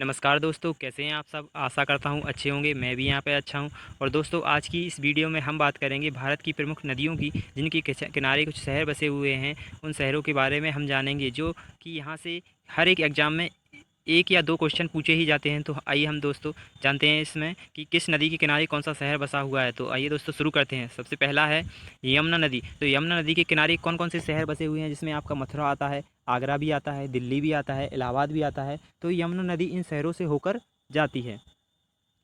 नमस्कार दोस्तों, कैसे हैं आप सब। आशा करता हूँ अच्छे होंगे। मैं भी यहाँ पे अच्छा हूँ। और दोस्तों, आज की इस वीडियो में हम बात करेंगे भारत की प्रमुख नदियों की, जिनके किनारे कुछ शहर बसे हुए हैं। उन शहरों के बारे में हम जानेंगे, जो कि यहाँ से हर एक एग्ज़ाम में एक या दो क्वेश्चन पूछे ही जाते हैं। तो आइए हम दोस्तों जानते हैं इसमें कि किस नदी के किनारे कौन सा शहर बसा हुआ है। तो आइए दोस्तों शुरू करते हैं। सबसे पहला है यमुना नदी। तो यमुना नदी के किनारे कौन कौन से शहर बसे हुए हैं, जिसमें आपका मथुरा आता है, आगरा भी आता है, दिल्ली भी आता है, इलाहाबाद भी आता है। तो यमुना नदी इन शहरों से होकर जाती है।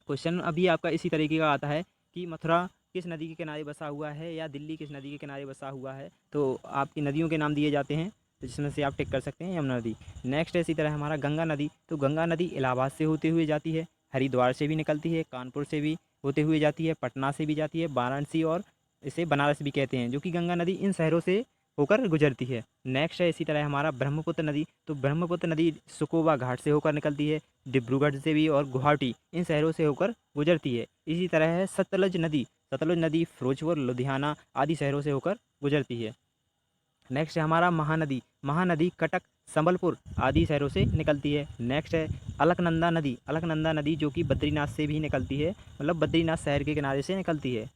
क्वेश्चन अभी आपका इसी तरीके का आता है कि मथुरा किस नदी के किनारे बसा हुआ है या दिल्ली किस नदी के किनारे बसा हुआ है। तो आपकी नदियों के नाम दिए जाते हैं, तो जिसमें से आप टिक कर सकते हैं यमुना नदी। नेक्स्ट है इसी तरह हमारा गंगा नदी। तो गंगा नदी इलाहाबाद से होते हुए जाती है, हरिद्वार से भी निकलती है, कानपुर से भी होते हुए जाती है, पटना से भी जाती है, वाराणसी और इसे बनारस भी कहते हैं, जो कि गंगा नदी इन शहरों से होकर गुजरती है। नेक्स्ट है इसी तरह हमारा ब्रह्मपुत्र नदी। तो ब्रह्मपुत्र नदी सुकोबा घाट से होकर निकलती है, डिब्रूगढ़ से भी और गुवाहाटी इन शहरों से होकर गुजरती है। इसी तरह है सतलज नदी। सतलज नदी फिरोजपुर, लुधियाना आदि शहरों से होकर गुजरती है। नेक्स्ट है हमारा महानदी। महानदी कटक, संबलपुर आदि शहरों से निकलती है। नेक्स्ट है अलकनंदा नदी। अलकनंदा नदी जो कि बद्रीनाथ से भी निकलती है, मतलब बद्रीनाथ शहर के किनारे से निकलती है।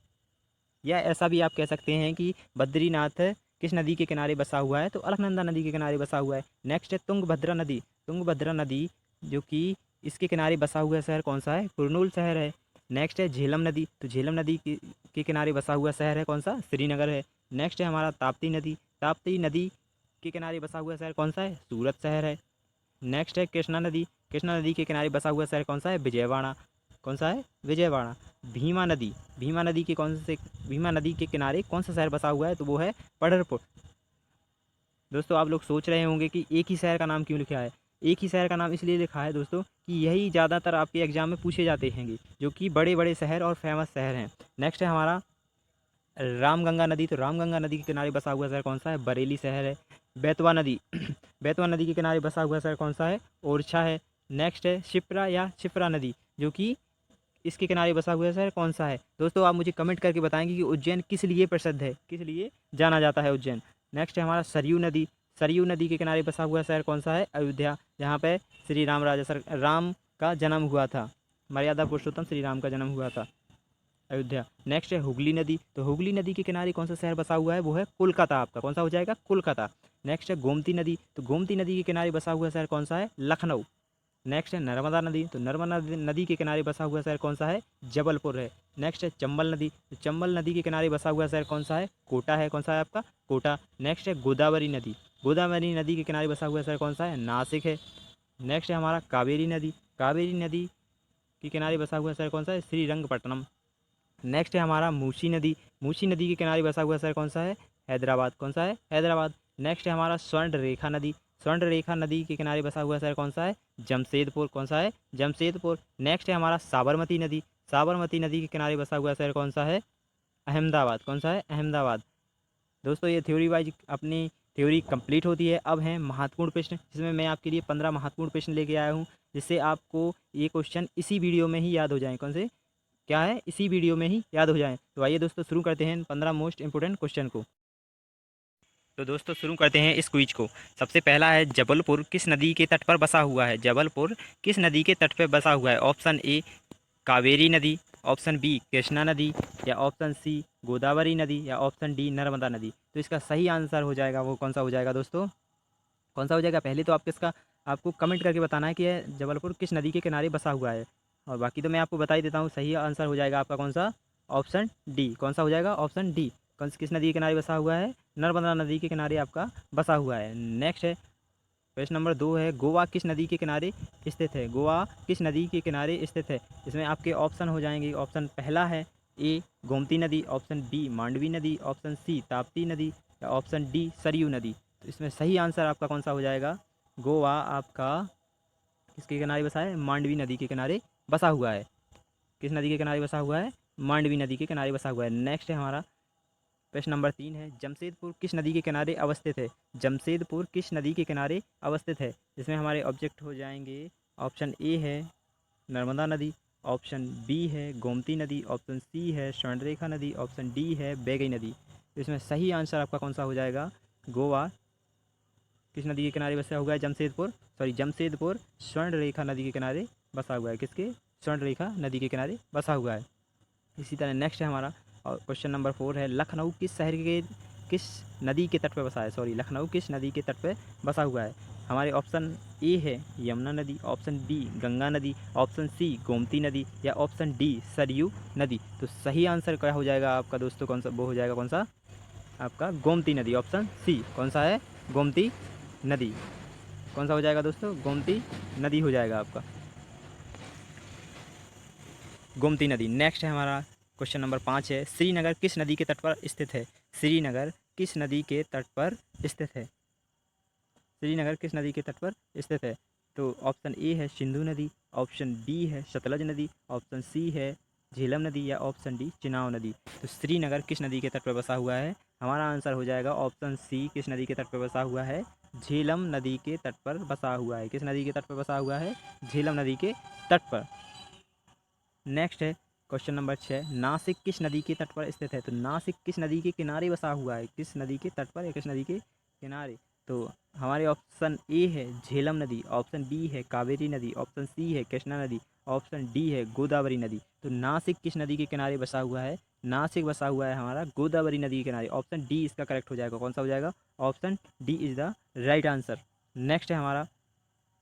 या ऐसा भी आप कह सकते हैं कि बद्रीनाथ किस नदी के किनारे बसा हुआ है, तो अलकनंदा नदी के किनारे बसा हुआ है। नेक्स्ट है तुंगभद्रा नदी। तुंगभद्रा नदी जो कि इसके किनारे बसा हुआ शहर कौन सा है, कुरनूल शहर है। नेक्स्ट है झेलम नदी। तो झेलम नदी के किनारे बसा हुआ शहर है कौन सा, श्रीनगर है। नेक्स्ट है हमारा ताप्ती नदी। ताप्ती नदी के किनारे बसा हुआ शहर कौन सा है, सूरत शहर है। नेक्स्ट है कृष्णा नदी। कृष्णा नदी के किनारे बसा हुआ शहर कौन सा है, विजयवाड़ा। कौन सा है, विजयवाड़ा। भीमा नदी। भीमा नदी के भीमा नदी के किनारे कौन सा शहर बसा हुआ है, तो वो है पंढरपुर। दोस्तों, आप लोग सोच रहे होंगे कि एक ही शहर का नाम क्यों लिखा है। एक ही शहर का नाम इसलिए लिखा है दोस्तों कि यही ज़्यादातर आपके एग्जाम में पूछे जाते हैं, जो कि बड़े बड़े शहर और फेमस शहर हैं। नेक्स्ट है हमारा रामगंगा नदी। तो रामगंगा नदी के किनारे बसा हुआ शहर कौन सा है, बरेली शहर है। बेतवा नदी। बेतवा नदी के किनारे बसा हुआ शहर कौन सा है, ओरछा है। नेक्स्ट है शिप्रा या शिप्रा नदी, जो कि इसके किनारे बसा हुआ शहर कौन सा है। दोस्तों, आप मुझे कमेंट करके बताएंगे कि उज्जैन किस लिए प्रसिद्ध है, किस लिए जाना जाता है उज्जैन। नेक्स्ट है हमारा सरयू नदी। सरयू नदी के किनारे बसा हुआ शहर कौन सा है, अयोध्या, जहाँ पे श्री राम राम का जन्म हुआ था, मर्यादा पुरुषोत्तम श्री राम का जन्म हुआ था, अयोध्या। नेक्स्ट है हुगली नदी। तो हुगली नदी के किनारे कौन सा शहर बसा हुआ है, वो है कोलकाता। आपका कौन सा हो जाएगा, कोलकाता। नेक्स्ट है गोमती नदी। तो गोमती नदी के किनारे बसा हुआ शहर कौन सा है, लखनऊ। नेक्स्ट है नर्मदा नदी। तो नर्मदा नदी के किनारे बसा हुआ शहर कौन सा है, जबलपुर है। नेक्स्ट है चंबल नदी। तो चंबल नदी के किनारे बसा हुआ शहर कौन सा है, कोटा है। कौन सा है आपका, कोटा। नेक्स्ट है गोदावरी नदी। गोदावरी नदी के किनारे बसा हुआ शहर कौन सा है, नासिक है। नेक्स्ट है हमारा कावेरी नदी। कावेरी नदी के किनारे बसा हुआ शहर कौन सा है, श्रीरंगपट्टनम। नेक्स्ट है हमारा मूसी नदी। मूसी नदी के किनारे बसा हुआ शहर कौन सा है, हैदराबाद। कौन सा है, हैदराबाद। नेक्स्ट है हमारा स्वर्ण रेखा नदी। स्वर्ण रेखा नदी के किनारे बसा हुआ शहर कौन सा है, जमशेदपुर। कौन सा है, जमशेदपुर। नेक्स्ट है हमारा साबरमती नदी। साबरमती नदी के किनारे बसा हुआ शहर कौन सा है, अहमदाबाद। कौन सा है, अहमदाबाद। दोस्तों, ये थ्योरी वाइज अपनी थ्योरी कंप्लीट होती है। अब हैं महत्वपूर्ण प्रश्न, जिसमें मैं आपके लिए 15 महत्वपूर्ण प्रश्न लेके आया हूँ, जिससे आपको ये क्वेश्चन इसी वीडियो में ही याद हो जाएं। कौन से, क्या है, इसी वीडियो में ही याद हो जाएं। तो आइए दोस्तों शुरू करते हैं 15 मोस्ट इंपोर्टेंट क्वेश्चन को। तो दोस्तों शुरू करते हैं इस क्विज को। सबसे पहला है जबलपुर किस नदी के तट पर बसा हुआ है। जबलपुर किस नदी के तट पर बसा हुआ है। ऑप्शन ए कावेरी नदी, ऑप्शन बी कृष्णा नदी, या ऑप्शन सी गोदावरी नदी, या ऑप्शन डी नर्मदा नदी। तो इसका सही आंसर हो जाएगा, वो कौन सा हो जाएगा दोस्तों, कौन सा हो जाएगा। पहले तो आप किसका, आपको कमेंट करके बताना है कि यह जबलपुर किस नदी के किनारे बसा हुआ है। और बाकी तो मैं आपको बता ही देता हूँ, सही आंसर हो जाएगा आपका कौन सा, ऑप्शन डी। कौन सा हो जाएगा, ऑप्शन डी। कौन किस नदी के किनारे बसा हुआ है, नर्मदा नदी के किनारे आपका बसा हुआ है। नेक्स्ट है प्रश्न नंबर 2 है गोवा किस नदी के किनारे स्थित है। गोवा किस नदी के किनारे स्थित है। इसमें आपके ऑप्शन हो जाएंगे। ऑप्शन पहला है ए गोमती नदी, ऑप्शन बी मांडवी नदी, ऑप्शन सी ताप्ती नदी, या ऑप्शन डी सरयू नदी। तो इसमें सही आंसर आपका कौन सा हो जाएगा, गोवा आपका किसके किनारे बसा है, मांडवी नदी के किनारे बसा हुआ है। किस नदी के किनारे बसा हुआ है, मांडवी नदी के किनारे बसा हुआ है। नेक्स्ट है हमारा प्रश्न नंबर 3 है जमशेदपुर किस नदी के किनारे अवस्थित है। जमशेदपुर किस नदी के किनारे अवस्थित है। इसमें हमारे ऑब्जेक्ट हो जाएंगे। ऑप्शन ए है नर्मदा नदी, ऑप्शन बी है गोमती नदी, ऑप्शन सी है स्वर्णरेखा नदी, ऑप्शन डी है बैगई नदी। तो इसमें सही आंसर आपका कौन सा हो जाएगा, गोवा किस नदी के किनारे बसा हुआ है? जमशेदपुर स्वर्ण रेखा नदी के किनारे बसा हुआ है। किसके? स्वर्ण रेखा नदी के किनारे बसा हुआ है। इसी तरह नेक्स्ट है हमारा और क्वेश्चन नंबर 4 है, लखनऊ किस नदी के तट पर बसा है? लखनऊ किस नदी के तट पर बसा हुआ है? हमारे ऑप्शन ए है यमुना नदी, ऑप्शन बी गंगा नदी, ऑप्शन सी गोमती नदी या ऑप्शन डी सरयू नदी। तो सही आंसर क्या हो जाएगा आपका दोस्तों? कौन सा? वो हो जाएगा कौन सा? आपका गोमती नदी, ऑप्शन सी। कौन सा है? गोमती नदी। कौन सा हो जाएगा दोस्तों? गोमती नदी हो जाएगा आपका, गोमती नदी। नेक्स्ट है हमारा क्वेश्चन नंबर 5 है, श्रीनगर किस नदी के तट पर स्थित है? श्रीनगर किस नदी के तट पर स्थित है? श्रीनगर किस नदी के तट पर स्थित है? तो ऑप्शन ए है सिंधु नदी, ऑप्शन बी है सतलज नदी, ऑप्शन सी है झेलम नदी या ऑप्शन डी चिनाब नदी। तो श्रीनगर किस नदी के तट पर बसा हुआ है? हमारा आंसर हो जाएगा ऑप्शन सी, किस नदी के तट पर बसा हुआ है? झेलम नदी के तट पर बसा हुआ है। किस नदी के तट पर बसा हुआ है? झेलम नदी के तट पर। नेक्स्ट है क्वेश्चन नंबर 6, नासिक किस नदी के तट पर स्थित है? तो नासिक किस नदी के किनारे बसा हुआ है? किस नदी के तट पर या किस नदी के किनारे? तो हमारे ऑप्शन ए है झेलम नदी, ऑप्शन बी है कावेरी नदी, ऑप्शन सी है कृष्णा नदी, ऑप्शन डी है गोदावरी नदी। तो नासिक किस नदी के किनारे बसा हुआ है? नासिक बसा हुआ है हमारा गोदावरी नदी के किनारे। ऑप्शन डी इसका करेक्ट हो जाएगा। कौन सा हो जाएगा? Option D is the right answer. Next है हमारा,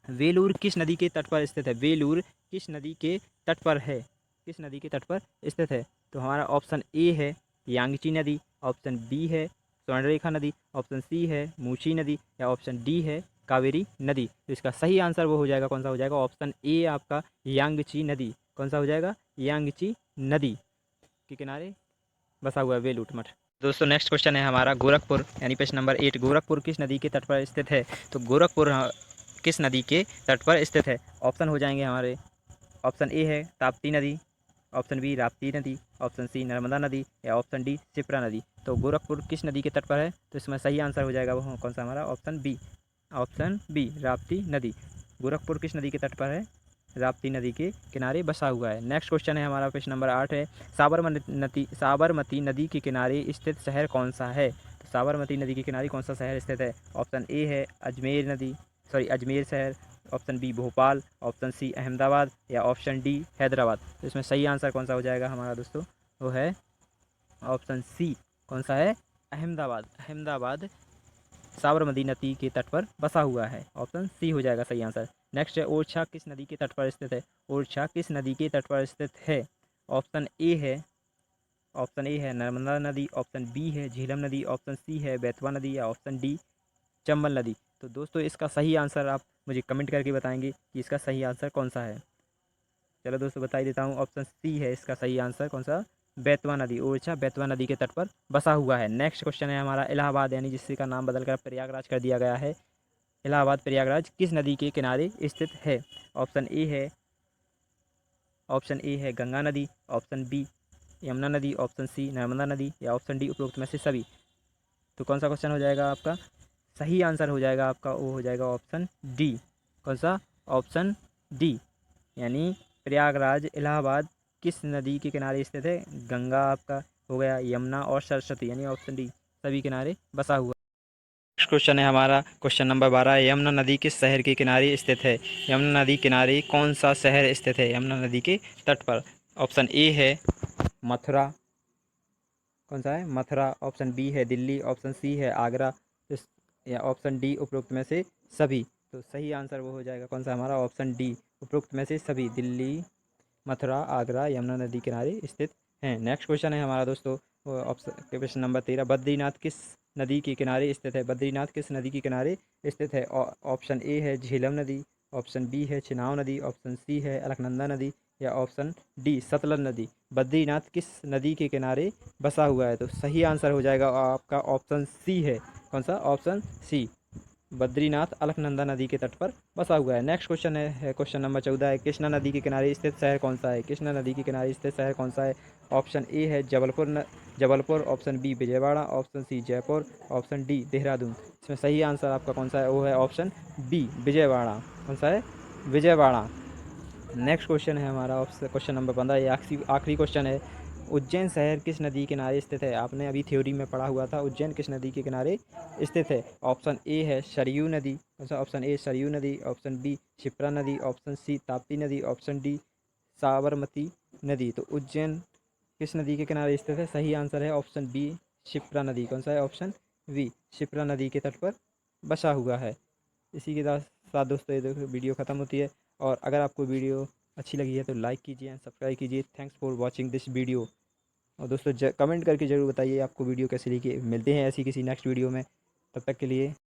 वेलूर किस नदी के तट पर स्थित है? वेलूर किस नदी के तट पर है? किस नदी के तट पर स्थित है? तो हमारा ऑप्शन ए है यांगची नदी, ऑप्शन बी है स्वर्णरेखा नदी, ऑप्शन सी है मूसी नदी या ऑप्शन डी है कावेरी नदी। तो इसका सही आंसर वो हो जाएगा, कौन सा हो जाएगा? ऑप्शन ए आपका यांगची नदी। कौन सा हो जाएगा? यांगची नदी के किनारे बसा हुआ है वेलूर मठ। दोस्तों नेक्स्ट क्वेश्चन है हमारा, गोरखपुर यानी प्रश्न नंबर 8, गोरखपुर किस नदी के तट पर स्थित है? तो गोरखपुर किस नदी के तट पर स्थित है? ऑप्शन हो जाएंगे हमारे, ऑप्शन ए है ताप्ती नदी, ऑप्शन बी राप्ती नदी, ऑप्शन सी नर्मदा नदी या ऑप्शन डी शिप्रा नदी। तो गोरखपुर किस नदी के तट पर है? तो इसमें सही आंसर हो जाएगा वो कौन सा? हमारा option B, option B Rapti नदी। गोरखपुर किस नदी के तट पर है? राप्ती नदी के किनारे बसा हुआ है। नेक्स्ट क्वेश्चन है हमारा प्रश्न नंबर 8 है, साबरमती नदी के किनारे स्थित शहर कौन सा है? तो साबरमती नदी के किनारे कौन सा शहर स्थित है? ऑप्शन ए है अजमेर शहर, option B Bhopal, option C Ahmedabad या ऑप्शन डी हैदराबाद। तो इसमें सही आंसर कौन सा हो जाएगा हमारा दोस्तों? वो है ऑप्शन सी। कौन सा है? अहमदाबाद। अहमदाबाद साबरमती नदी के तट पर बसा हुआ है। ऑप्शन सी हो जाएगा सही आंसर। नेक्स्ट है, ओरछा किस नदी के तट पर स्थित है? ओरछा किस नदी के तट पर स्थित है? ऑप्शन ए है नर्मदा नदी, ऑप्शन बी है झेलम नदी, ऑप्शन सी है बेतवा नदी या ऑप्शन डी चंबल नदी। तो दोस्तों इसका सही आंसर आप मुझे कमेंट करके बताएंगे कि इसका सही आंसर कौन सा है। चलो दोस्तों बता ही देता हूँ, ऑप्शन सी है इसका सही आंसर। कौन सा? बेतवा नदी। ओरछा बेतवा नदी के तट पर बसा हुआ है। नेक्स्ट क्वेश्चन है हमारा, इलाहाबाद यानी जिसका का नाम बदलकर प्रयागराज कर दिया गया है, इलाहाबाद प्रयागराज किस नदी के किनारे स्थित है? ऑप्शन ए है गंगा नदी, ऑप्शन बी यमुना नदी, ऑप्शन सी नर्मदा नदी या ऑप्शन डी उपरोक्त में से सभी। तो कौन सा क्वेश्चन हो जाएगा आपका? सही आंसर हो जाएगा आपका वो हो जाएगा ऑप्शन डी। कौन सा? ऑप्शन डी यानी प्रयागराज इलाहाबाद किस नदी के किनारे स्थित है? गंगा आपका हो गया, यमुना और सरस्वती यानी ऑप्शन डी सभी किनारे बसा हुआ। नेक्स्ट क्वेश्चन है हमारा क्वेश्चन नंबर 12, यमुना नदी किस शहर के किनारे स्थित है? यमुना नदी किनारे कौन सा शहर स्थित है यमुना नदी के तट पर? ऑप्शन ए है मथुरा। कौन सा है? मथुरा। ऑप्शन बी है दिल्ली, ऑप्शन सी है आगरा या ऑप्शन डी उपरोक्त में से सभी। तो सही आंसर वो हो जाएगा कौन सा? हमारा ऑप्शन डी उपरोक्त में से सभी, दिल्ली, मथुरा, आगरा यमुना नदी किनारे स्थित हैं। नेक्स्ट क्वेश्चन है हमारा दोस्तों ऑप्शन क्वेश्चन नंबर 13, बद्रीनाथ किस नदी के किनारे स्थित है? बद्रीनाथ किस नदी के किनारे स्थित है? ऑप्शन ए है झेलम नदी, ऑप्शन बी है चिनाब नदी, ऑप्शन सी है अलकनंदा नदी या ऑप्शन डी सतलज नदी। बद्रीनाथ किस नदी के किनारे बसा हुआ है? तो सही आंसर हो जाएगा आपका ऑप्शन सी है। कौन सा? ऑप्शन सी, बद्रीनाथ अलकनंदा नदी के तट पर बसा हुआ है। नेक्स्ट क्वेश्चन है क्वेश्चन नंबर 14 है, कृष्णा नदी के किनारे स्थित शहर कौन सा है? कृष्णा नदी के किनारे स्थित शहर कौन सा है? ऑप्शन ए है Jabalpur, option B Vijayawada, option C Jaipur, option D Dehradun. इसमें सही आंसर आपका कौन सा है? वो है ऑप्शन बी विजयवाड़ा। कौन सा है? विजयवाड़ा। नेक्स्ट क्वेश्चन है हमारा क्वेश्चन नंबर 15, ये आखिरी क्वेश्चन है, उज्जैन शहर किस नदी के किनारे स्थित है? आपने अभी थ्योरी में पढ़ा हुआ था, उज्जैन किस नदी के किनारे स्थित है? ऑप्शन ए है सरयू नदी, ऑप्शन ए सरयू नदी, ऑप्शन बी क्षिप्रा नदी, ऑप्शन सी ताप्ती नदी, ऑप्शन डी साबरमती नदी। तो उज्जैन किस नदी के किनारे स्थित है? सही आंसर है ऑप्शन बी क्षिप्रा नदी। कौन सा है? ऑप्शन बी क्षिप्रा नदी के तट पर बसा हुआ है। इसी के साथ दोस्तों ये देखो वीडियो ख़त्म होती है। और अगर आपको वीडियो अच्छी लगी है तो लाइक कीजिए एंड सब्सक्राइब कीजिए। Thanks for watching this video. और दोस्तों कमेंट करके ज़रूर बताइए आपको वीडियो कैसी लगी। मिलते हैं ऐसी किसी नेक्स्ट वीडियो में, तब तक के लिए।